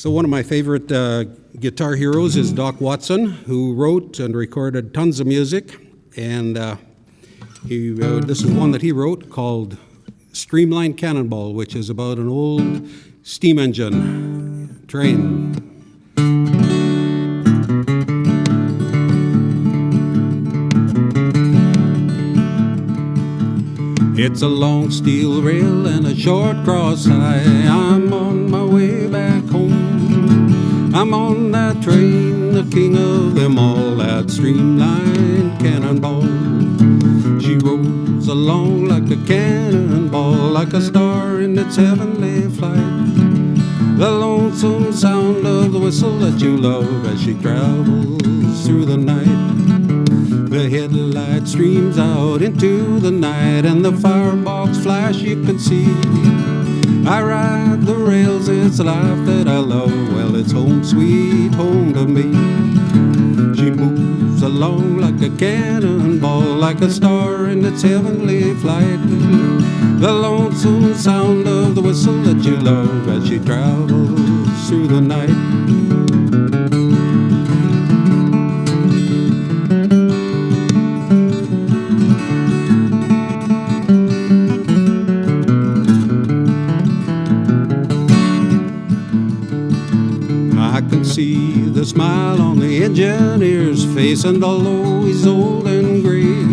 So one of my favorite guitar heroes is Doc Watson, who wrote and recorded tons of music. And this is one that he wrote called Streamlined Cannonball, which is about an old steam engine train. It's a long steel rail and a short cross high. I'm on my way back home. I'm on that train, the king of them all, that streamlined cannonball. She rolls along like a cannonball, like a star in its heavenly flight. The lonesome sound of the whistle that you love as she travels through the night. The headlight streams out into the night, and the firebox flash you can see. I ride the rails, it's the life that I love. Well, it's home sweet home to me. She moves along like a cannonball, like a star in its heavenly flight. The lonesome sound of the whistle that you love as she travels through the night. See the smile on the engineer's face, and although he's old and gray,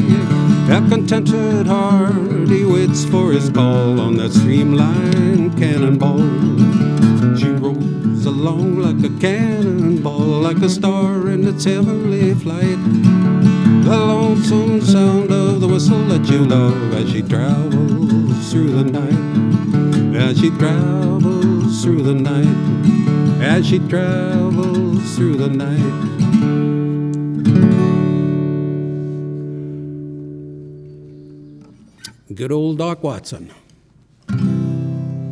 a contented heart he waits for his call on that streamlined cannonball. She rolls along like a cannonball, like a star in its heavenly flight. The lonesome sound of the whistle that you love as she travels through the night, as she travels through the night, as she travels through the night. Good old Doc Watson.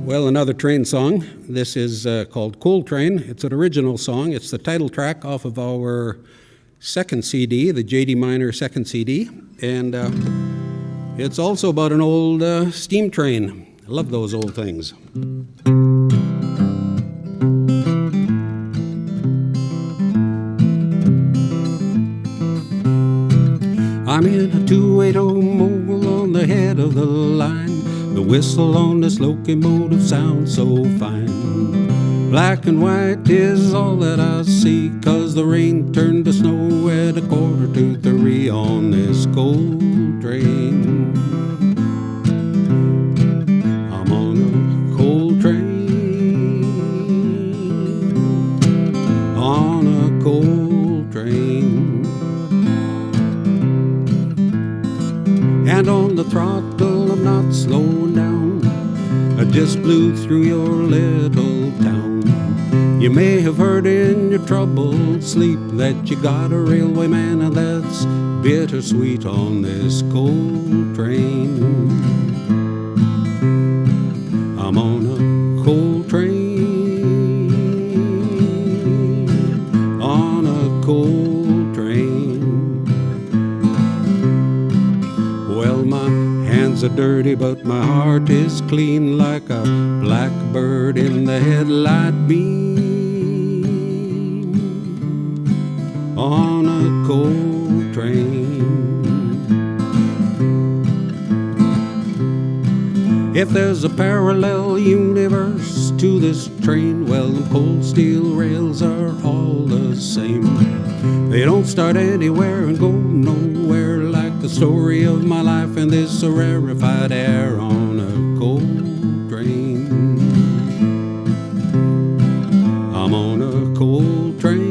Well, another train song. This is called Coal Train. It's an original song. It's the title track off of our second CD, the J.D. Minor second CD. And it's also about an old steam train. I love those old things. I'm in a 280 mobile on the head of the line. The whistle on this locomotive sounds so fine. Black and white is all that I see, 'cause the rain turned to snow at 2:45 on this coal train. I'm on a coal train, on a coal train. And on the throttle I'm not slowing down. I just blew through your little town. You may have heard in your troubled sleep that you got a railway man, and that's bittersweet on this coal train. I'm on a coal train, on a coal train. Well, my hands are dirty, but my heart is clean, like a blackbird in the headlight beam. On a coal train. If there's a parallel universe to this train, well, the cold steel rails are all the same. They don't start anywhere and go nowhere, like the story of my life in this rarefied air on a coal train. I'm on a coal train,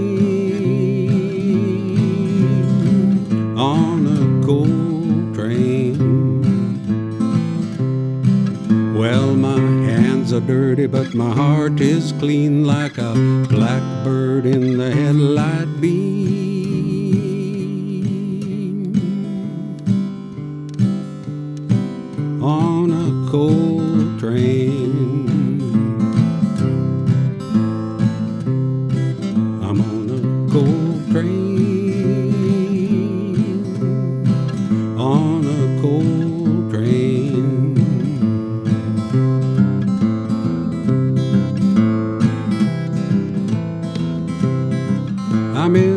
on a coal train. Well, my hands are dirty, but my heart is clean, like a blackbird in the headlight beam. On a coal train. I'm on a coal train, on a coal train.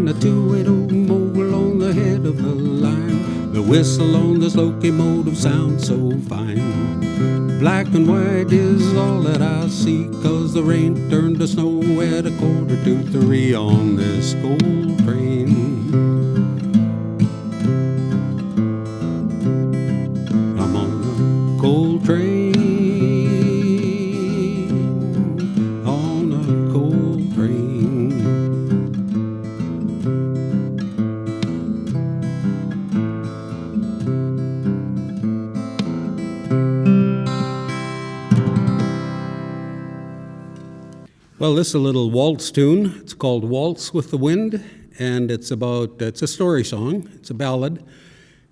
and a two-way-oh mogul on the head of the line. The whistle on this locomotive sounds so fine. Black and white is all that I see, 'cause the rain turned to snow at 2:45 on this coal train. I'm on a coal train, on a coal train. Well, this is a little waltz tune. It's called Waltz with the Wind, and it's a story song. It's a ballad.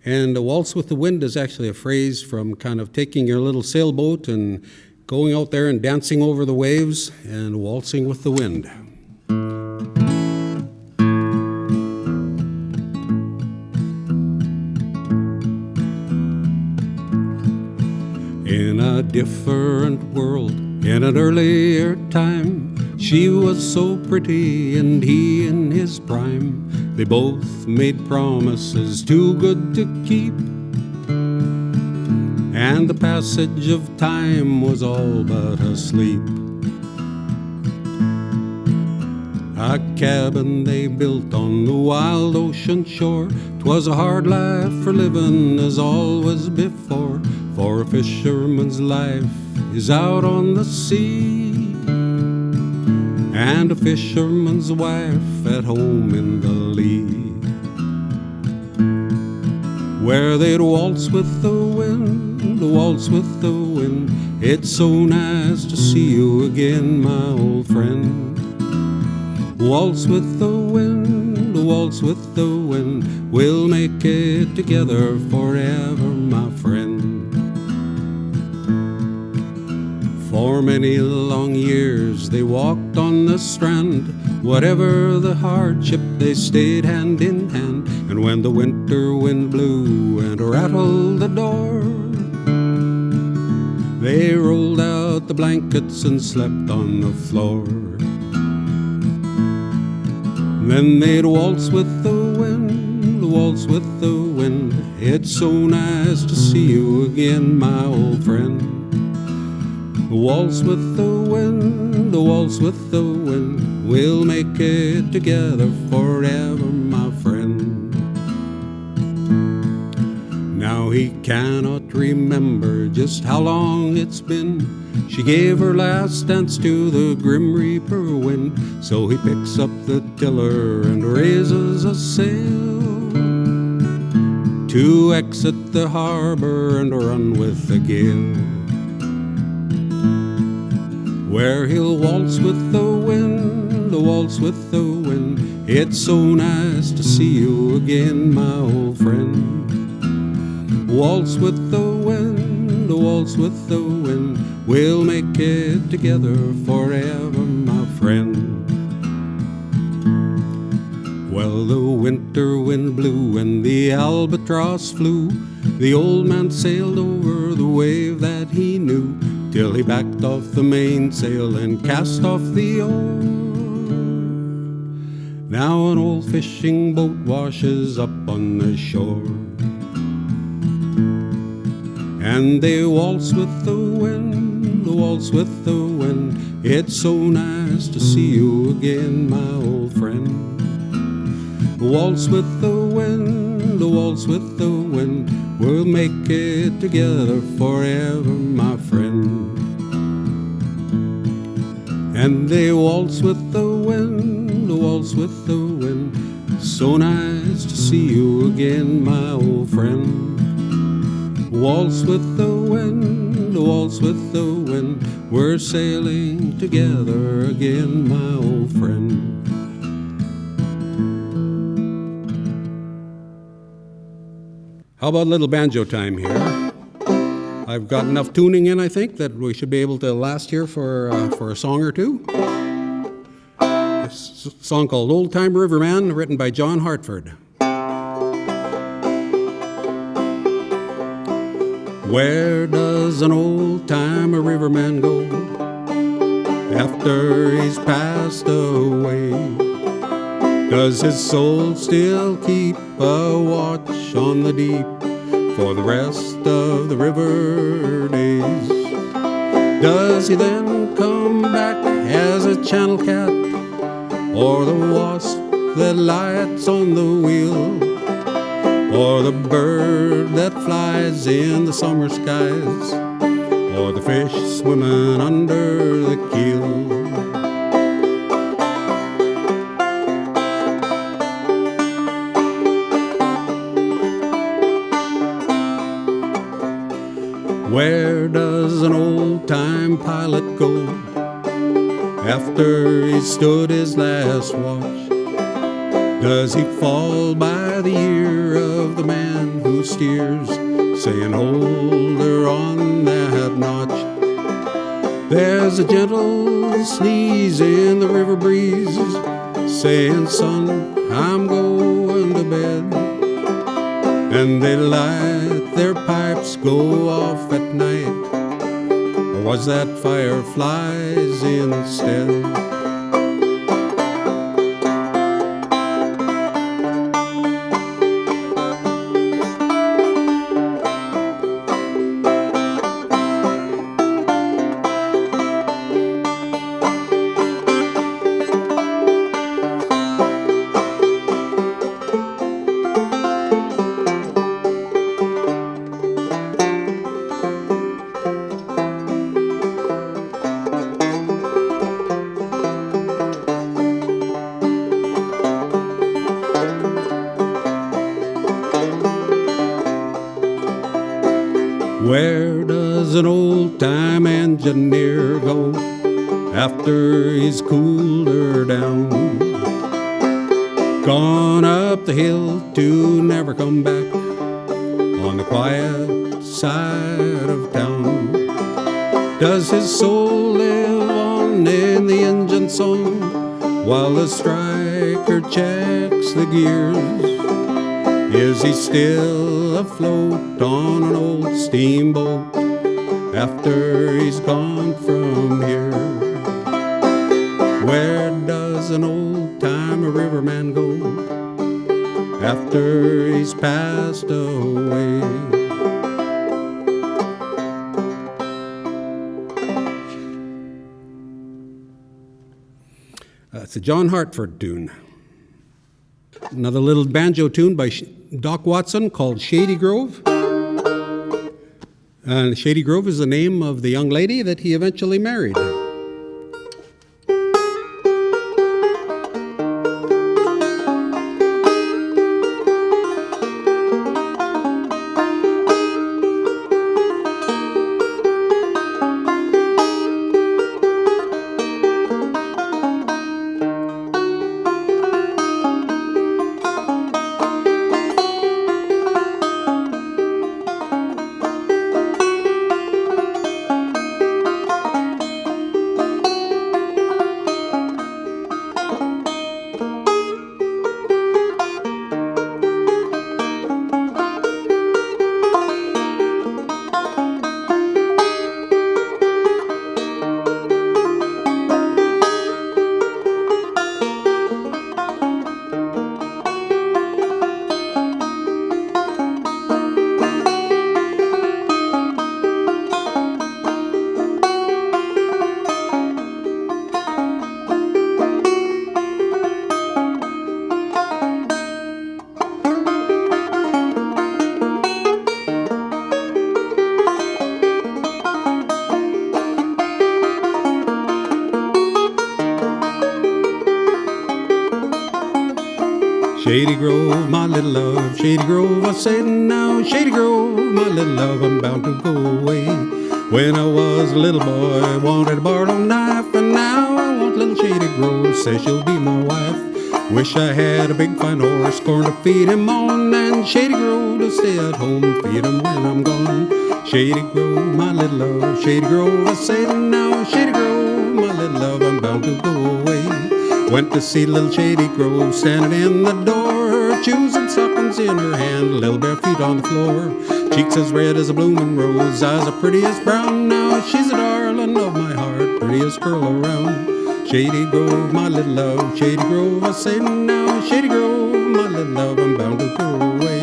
And a waltz with the wind is actually a phrase from kind of taking your little sailboat and going out there and dancing over the waves and waltzing with the wind. In a different world, in an earlier time, she was so pretty and he in his prime. They both made promises too good to keep, and the passage of time was all but asleep. A cabin they built on the wild ocean shore, 'twas a hard life for living as always before, for a fisherman's life is out on the sea, and a fisherman's wife at home in the lee, where they'd waltz with the wind, waltz with the wind. It's so nice to see you again, my old friend. Waltz with the wind, waltz with the wind. We'll make it together forever, my friend. For many long years they walked on the strand. Whatever the hardship, they stayed hand in hand. And when the winter wind blew and rattled the door, they rolled out the blankets and slept on the floor. Then they'd waltz with the wind, waltz with the wind. It's so nice to see you again, my old friend. Waltz with the wind, waltz with the wind. We'll make it together forever, my friend. Now he cannot remember just how long it's been. She gave her last dance to the grim reaper wind. So he picks up the tiller and raises a sail to exit the harbor and run with the gale, where he'll waltz with the wind, waltz with the wind. It's so nice to see you again, my old friend. Waltz with the wind, waltz with the wind. We'll make it together forever, my friend. Well, the winter wind blew and the albatross flew. The old man sailed over the wave that he knew, till he backed off the mainsail and cast off the oar. Now an old fishing boat washes up on the shore, and they waltz with the wind, waltz with the wind. It's so nice to see you again, my old friend. Waltz with the wind, waltz with the wind. We'll make it together forever, my friend. And they waltz with the wind, waltz with the wind. So nice to see you again, my old friend. Waltz with the wind, waltz with the wind. We're sailing together again, my old friend. How about a little banjo time here? I've got enough tuning in, I think, that we should be able to last here for a song or two. This song called Old Time Riverman, written by John Hartford. Where does an old-time riverman go after he's passed away? Does his soul still keep a watch on the deep for the rest of the river days? Does he then come back as a channel cat, or the wasp that lights on the wheel, or the bird that flies in the summer skies, or the fish swimming under the keel? Where does an old-time pilot go after he stood his last watch? Does he fall by the ear of the man who steers, saying, hold her on that notch? There's a gentle sneeze in the river breeze, saying, son, I'm going to bed. And they light their pipes, go off at night, or was that fireflies instead? Where does an old-time engineer go after he's cooled her down? Gone up the hill to never come back on the quiet side of town. Does his soul live on in the engine song while the striker checks the gears? Is he still afloat on an old steamboat after he's gone from here? Where does an old-time riverman go after he's passed away? It's a John Hartford tune. Another little banjo tune by Doc Watson called Shady Grove. And Shady Grove is the name of the young lady that he eventually married. Shady Grove, my little love, Shady Grove, I say now, Shady Grove, my little love, I'm bound to go away. When I was a little boy, I wanted a barlow knife, and now I want little Shady Grove, says she'll be my wife. Wish I had a big fine horse, corn to feed him on, and Shady Grove to stay at home, feed him when I'm gone. Shady Grove, my little love, Shady Grove, I say now, Shady Grove, my little love, I'm bound to go away. Went to see little Shady Grove standing in the door, choosing stockings in her hand, little bare feet on the floor. Cheeks as red as a blooming rose, eyes as pretty as brown. Now she's a darling of my heart, prettiest girl around. Shady Grove, my little love, Shady Grove, I say now, Shady Grove, my little love, I'm bound to go away.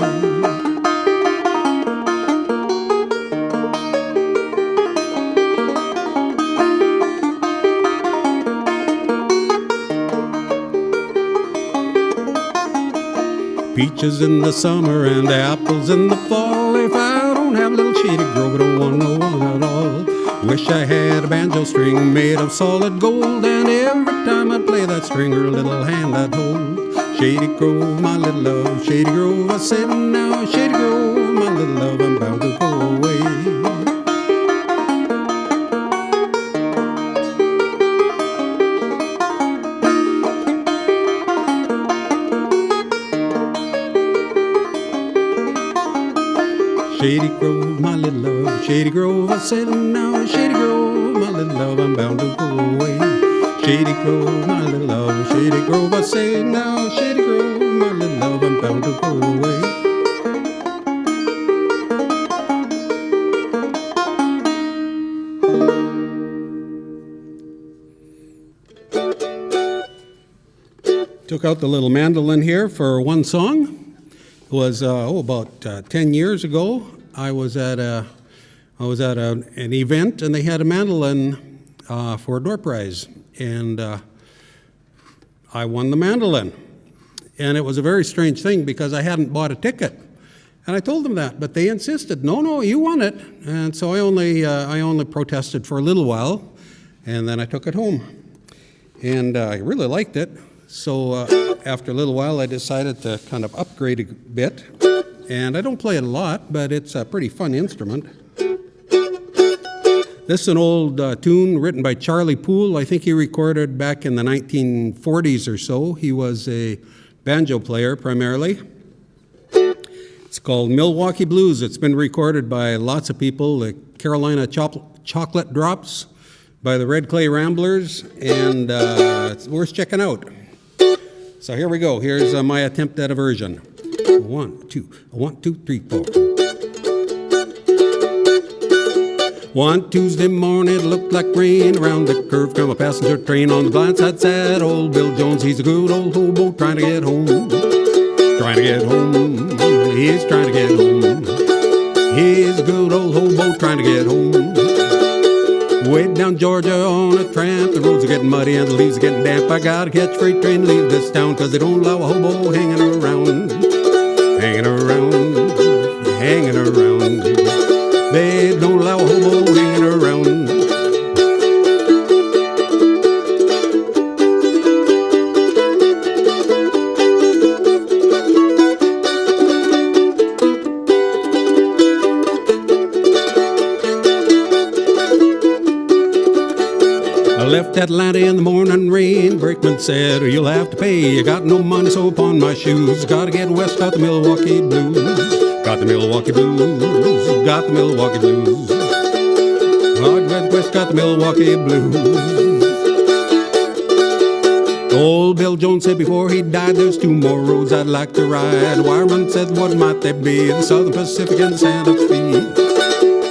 Peaches in the summer and apples in the fall. If I don't have little Shady Grove, I don't want no one at all. Wish I had a banjo string made of solid gold, and every time I play that string, her little hand I'd hold. Shady Grove, my little love, Shady Grove, I said now, Shady Grove, my little love, I'm bound to go away. Shady Grove, my little love, Shady Grove, I said now, Shady Grove, my little love, I'm bound to go away. Shady Grove, my little love, Shady Grove, I say now, Shady Grove, my little love, I'm bound to go away. Took out the little mandolin here for one song. It was about 10 years ago. I was at an event, and they had a mandolin for a door prize, and I won the mandolin. And it was a very strange thing because I hadn't bought a ticket, and I told them that, but they insisted, no, you won it. And so I only protested for a little while, and then I took it home, and I really liked it. So after a little while, I decided to kind of upgrade a bit. And I don't play it a lot, but it's a pretty fun instrument. This is an old tune written by Charlie Poole. I think he recorded back in the 1940s or so. He was a banjo player primarily. It's called Milwaukee Blues. It's been recorded by lots of people, the Carolina Chocolate Drops, by the Red Clay Ramblers, and it's worth checking out. So here we go. Here's my attempt at a version. 1, 2, 3, 4. One Tuesday morning, it looked like rain. Around the curve come a passenger train. On the blind side sat old Bill Jones. He's a good old hobo trying to get home. Trying to get home. He's trying to get home. He's a good old hobo trying to get home. Way down Georgia on a tramp, the roads are getting muddy and the leaves are getting damp. I gotta catch a freight train to leave this town, 'cause they don't allow a hobo hanging around. Hanging around, hanging around. They don't allow a hobo hanging around. Left Atlanta in the morning rain. Brakeman said, you'll have to pay. You got no money, so upon my shoes. Gotta get west, got the Milwaukee Blues. Got the Milwaukee Blues. Got the Milwaukee Blues. Gotta get west, got the Milwaukee Blues. Old Bill Jones said before he died, there's 2 more roads I'd like to ride. Wireman said, what might they be? The Southern Pacific and Santa Fe.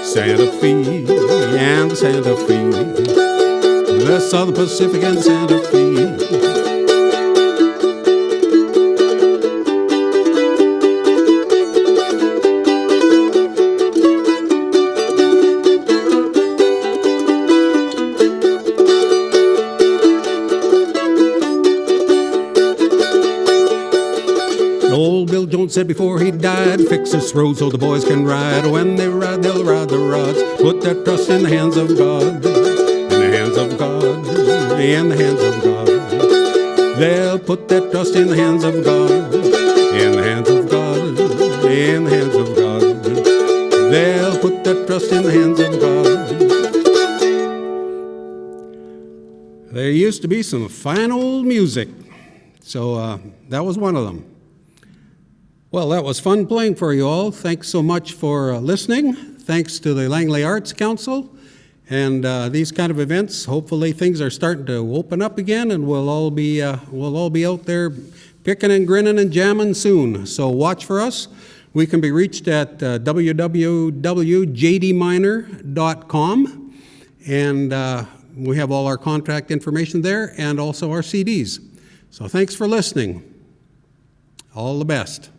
Santa Fe and the Santa Fe. The Southern Pacific and Santa Fe. Old Bill Jones said before he died, fix this road so the boys can ride. When they ride, they'll ride the rods. Put their trust in the hands of God. In the hands of God. In the hands of God. They'll put their trust in the hands of God. In the hands of God. In the hands of God. They'll put their trust in the hands of God. There used to be some fine old music. So that was one of them. Well, that was fun playing for you all. Thanks so much for listening. Thanks to the Langley Arts Council. And these kind of events, hopefully things are starting to open up again, and we'll all be out there picking and grinning and jamming soon. So watch for us. We can be reached at www.jdminor.com, and We have all our contact information there and also our CDs. So thanks for listening. All the best.